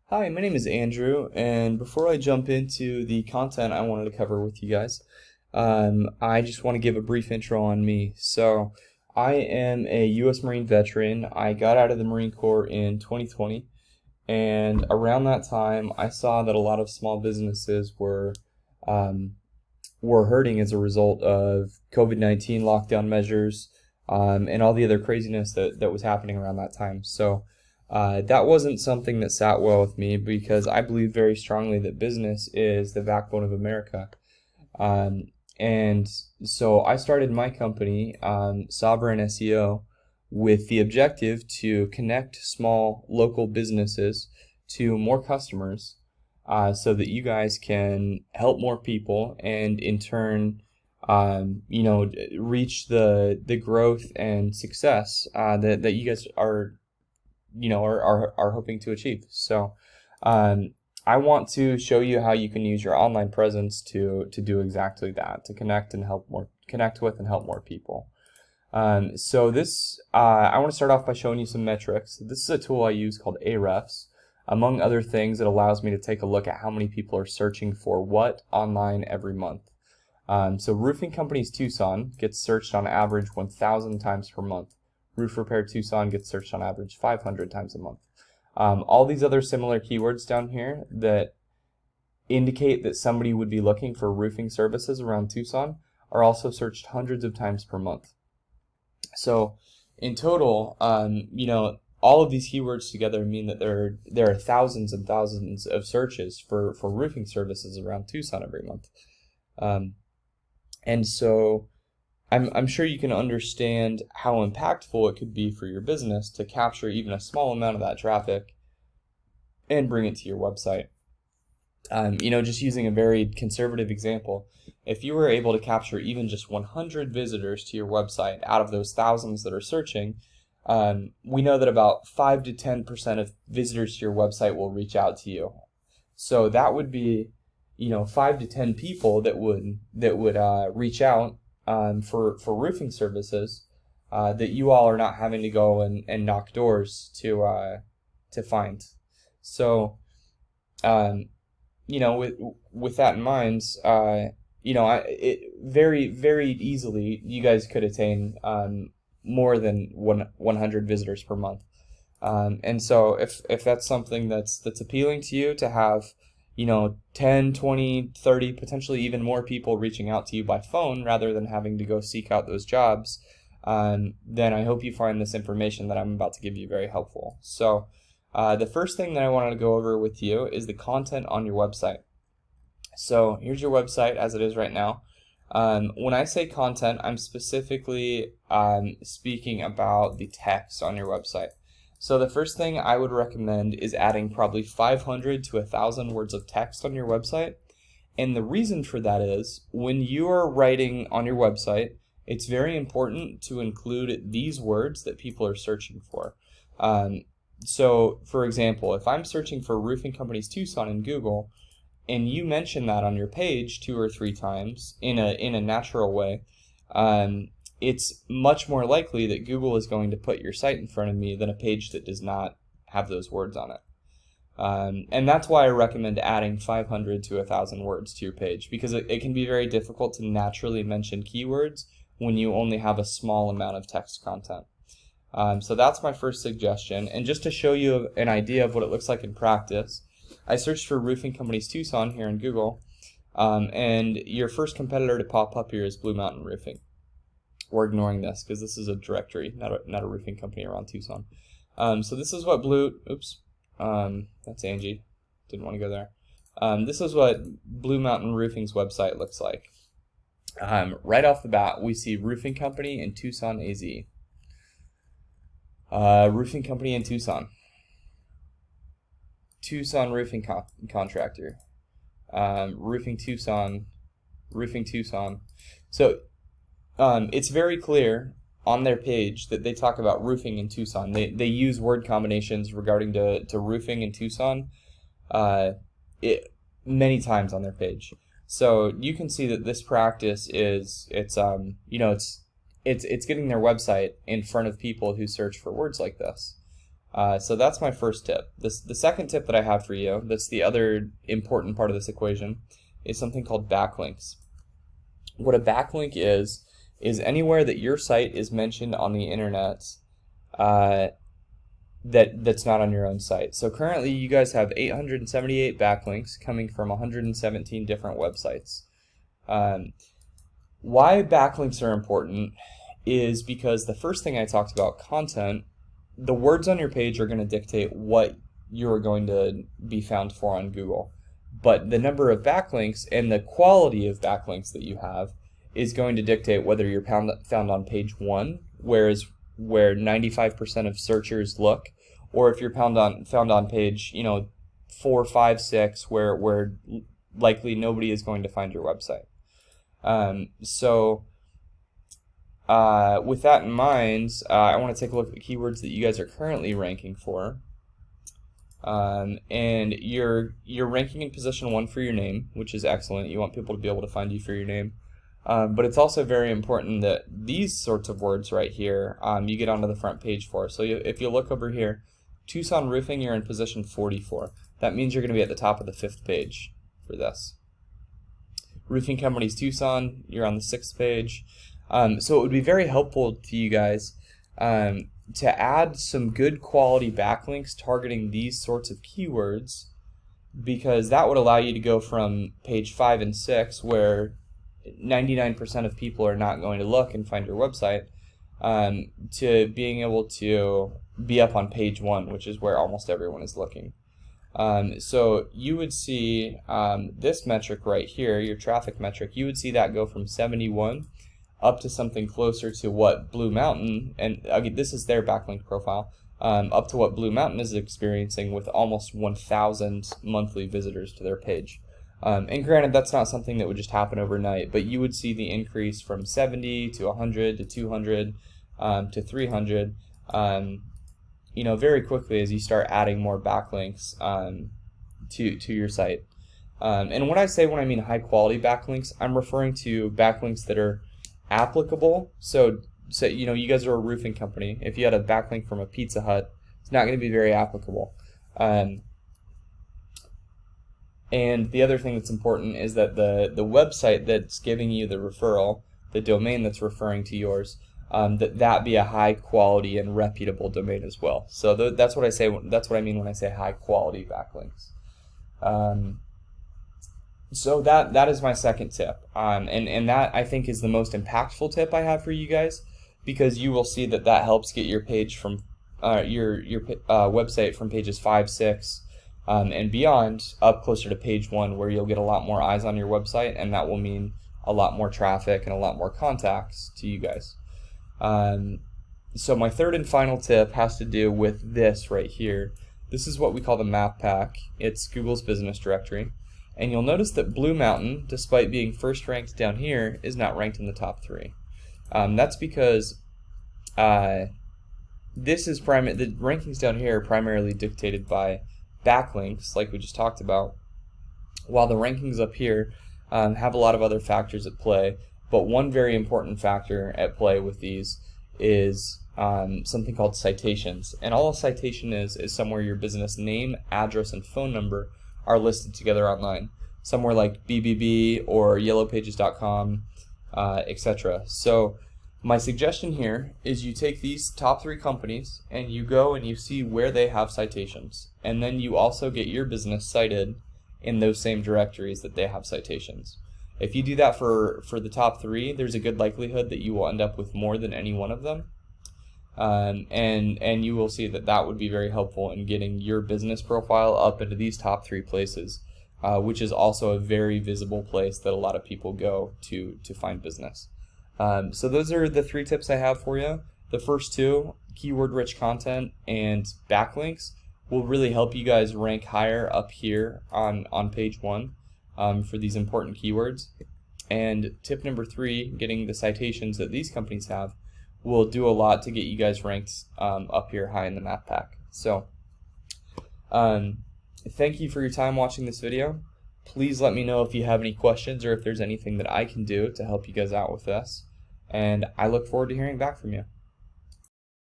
Hi, my name is Andrew, and before I jump into the content I wanted to cover with you guys, I just want to give a brief intro on me. So, I am a U.S. Marine veteran. I got out of the Marine Corps in 2020, and around that time, I saw that a lot of small businesses um, were hurting as a result of COVID-19 lockdown measures, and all the other craziness that was happening around that time. So, that wasn't something that sat well with me because I believe very strongly that business is the backbone of America. Um, and so I started my company, Sovereign SEO, with the objective to connect small local businesses to more customers, so that you guys can help more people and in turn, reach the growth and success that you guys are hoping to achieve. So, um, I want to show you how you can use your online presence to do exactly that, to connect with and help more people. So this, I want to start off by showing you some metrics. This is a tool I use called Ahrefs. Among other things, it allows me to take a look at how many people are searching for what online every month. So Roofing Companies Tucson gets searched on average 1,000 times per month. Roof Repair Tucson gets searched on average 500 times a month. All these other similar keywords down here that indicate that somebody would be looking for roofing services around Tucson are also searched hundreds of times per month. So in total, all of these keywords together mean that there are thousands and thousands of searches for roofing services around Tucson every month. And so I'm sure you can understand how impactful it could be for your business to capture even a small amount of that traffic and bring it to your website. Just using a very conservative example, if you were able to capture even just 100 visitors to your website out of those thousands that are searching, we know that about 5 to 10% of visitors to your website will reach out to you. So that would be, 5 to 10 people that would reach out for roofing services that you all are not having to go and knock doors to find. So, with that in mind, very, very easily you guys could attain more than 100 visitors per month. And so if that's something that's appealing to you, to have 10, 20, 30, potentially even more people reaching out to you by phone rather than having to go seek out those jobs, then I hope you find this information that I'm about to give you very helpful. So the first thing that I wanted to go over with you is the content on your website. So here's your website as it is right now. When I say content, I'm specifically speaking about the text on your website. So the first thing I would recommend is adding probably 500 to 1,000 words of text on your website. And the reason for that is when you are writing on your website, it's very important to include these words that people are searching for. So for example, if I'm searching for Roofing Companies Tucson in Google, and you mention that on your page 2 or 3 times in a natural way, it's much more likely that Google is going to put your site in front of me than a page that does not have those words on it. And that's why I recommend adding 500 to 1,000 words to your page, because it can be very difficult to naturally mention keywords when you only have a small amount of text content. So that's my first suggestion. And just to show you an idea of what it looks like in practice, I searched for Roofing Companies Tucson here in Google, and your first competitor to pop up here is Blue Mountain Roofing. We're ignoring this because this is a directory, not a roofing company around Tucson. So this is what that's Angie. Didn't want to go there. This is what Blue Mountain Roofing's website looks like. Right off the bat, we see Roofing Company in Tucson, AZ. Roofing Company in Tucson. Tucson Roofing Contractor. Roofing Tucson. So it's very clear on their page that they talk about roofing in Tucson. They use word combinations regarding to roofing in Tucson many times on their page. So you can see that this practice is it's getting their website in front of people who search for words like this. So that's my first tip. The second tip that I have for you, that's the other important part of this equation, is something called backlinks. What a backlink is anywhere that your site is mentioned on the internet that's not on your own site. So currently you guys have 878 backlinks coming from 117 different websites. Why backlinks are important is because the first thing I talked about, content, the words on your page are going to dictate what you're going to be found for on Google. But the number of backlinks and the quality of backlinks that you have is going to dictate whether you're found on page 1, where 95% of searchers look, or if you're found on page 4, 5, 6, where likely nobody is going to find your website. With that in mind, I want to take a look at the keywords that you guys are currently ranking for. And you're ranking in position 1 for your name, which is excellent. You want people to be able to find you for your name. But it's also very important that these sorts of words right here, you get onto the front page for. So if you look over here, Tucson Roofing, you're in position 44. That means you're going to be at the top of the 5th page for this. Roofing Companies Tucson, you're on the 6th page. So it would be very helpful to you guys to add some good quality backlinks targeting these sorts of keywords, because that would allow you to go from page 5 and 6, where 99% of people are not going to look and find your website, to being able to be up on page 1, which is where almost everyone is looking. So you would see this metric right here, your traffic metric, you would see that go from 71 up to something closer to what Blue Mountain, and again, this is their backlink profile, up to what Blue Mountain is experiencing with almost 1,000 monthly visitors to their page. And granted, that's not something that would just happen overnight, but you would see the increase from 70 to 100 to 200 to 300, very quickly as you start adding more backlinks to your site. And when I mean high quality backlinks, I'm referring to backlinks that are applicable. So you guys are a roofing company. If you had a backlink from a Pizza Hut, it's not going to be very applicable. And the other thing that's important is that the website that's giving you the referral, the domain that's referring to yours, that be a high quality and reputable domain as well. So that's what I say. That's what I mean when I say high quality backlinks. So that is my second tip, and that I think is the most impactful tip I have for you guys, because you will see that helps get your page from your website from pages 5, 6, and beyond up closer to page 1, where you'll get a lot more eyes on your website, and that will mean a lot more traffic and a lot more contacts to you guys. So my third and final tip has to do with this right here. This is what we call the map pack. It's Google's business directory. And you'll notice that Blue Mountain, despite being first ranked down here, is not ranked in the top 3. That's because the rankings down here are primarily dictated by backlinks, like we just talked about, while the rankings up here have a lot of other factors at play. But one very important factor at play with these is something called citations. And all a citation is somewhere your business name, address, and phone number are listed together online, somewhere like BBB or yellowpages.com, etc. So my suggestion here is you take these top 3 companies and you go and you see where they have citations, and then you also get your business cited in those same directories that they have citations. If you do that for the top 3, there's a good likelihood that you will end up with more than any one of them. And you will see that would be very helpful in getting your business profile up into these top 3 places, which is also a very visible place that a lot of people go to find business. So those are the 3 tips I have for you. The first 2, keyword-rich content and backlinks, will really help you guys rank higher up here on page 1 for these important keywords. And tip number 3, getting the citations that these companies have, will do a lot to get you guys ranked up here high in the map pack. So thank you for your time watching this video. Please let me know if you have any questions or if there's anything that I can do to help you guys out with this. And I look forward to hearing back from you.